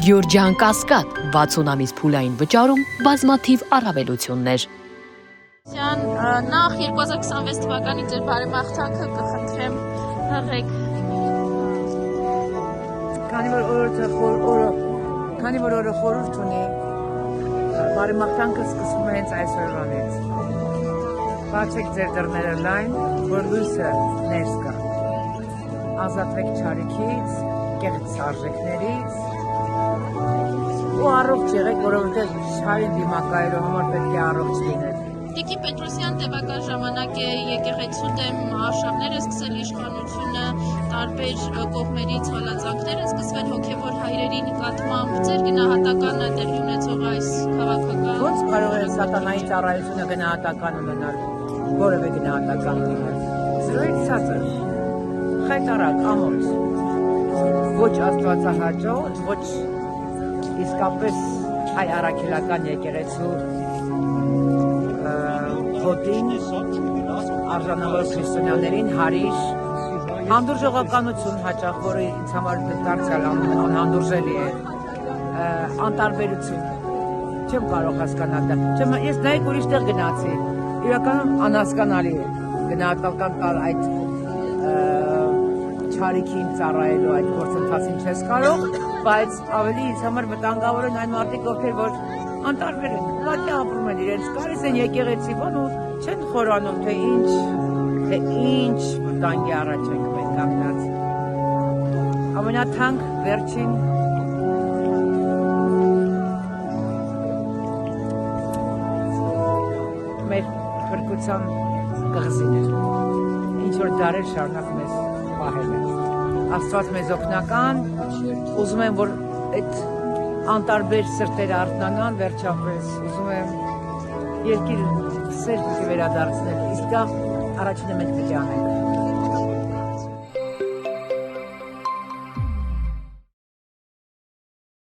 Գյորջյան Կասկադ 60 ամիս փուլային վճարում բազմաթիվ առավելություններ։ Նախ 2026 թվականի ձեր բարեմաղթանքը կխնդրեմ հղեք։ Քանի որ օրը խորհուրդ ունի, բարեմաղթանքը սկսվում է հենց այս օրվանից։ Բացեք ձեր դռները լայն, որ լույսը ներս գա։ Ազատվեք չարիքից, կեղծ արժեքներից ու առողջ եղեք, որովհետև չարի դիմակայելու համար պետք է առողջ լինել։ Տիկին Պետրոսյան տևական ժամանակ է եկեղեցու դեմ արշավներ է սկսել, իշխանությունը տարբեր կողմերից հալածանքներ են սկսվել հոգևոր հայրերի նկատմամբ, ձեր գնահատականը տեղի ունեցող այս քաղաքական։ Ոնց կարող է սատանայի ծառայությունը գնահատական ունենալ, որևէ գնահատական լինել։ Զրոյից ցածր, խայտարակ, ամոթ, ոչ աստվածահաճո, ոչ իսկապես հայ առաքելական եկեղեցու հոտին, արժանավոր քրիստոնյաներին հարիր, հանդուրժողականություն հաճախ, որը ինձ համար դարձյալ անհանդուրժելի է, անտարբերություն, չեմ կարող հասկանալ դա, ես նայեք ուրիշ տեղ գնացի, իրականում անհասկանալի է գնահատական տալ այդ չարիքին ծառայելու այդ գործընթացին չես կարող, բայց ավելի ինձ համար վտանգավոր են այն մարդիկ, ովքեր որ անտարբեր են, ուղղակի ապրում են իրենց, գալիս են եկեղեցի, բան ու չեն խորանում, թե ինչ վտանգի առաջ ենք մենք կանգնած։ Ամենաթանկ վերջին մեր փրկության կղզին է, ինչ որ դարեր շարունակ մեզ պահել է։ Աստված մեզ օգնական, ուզում եմ, որ այդ անտարբեր սրտերը արթնանան, վերջապես ուզում եմ երկիր սեր պիտի վերադարձնել, իսկ դա առաջինը մենք պիտի անենք։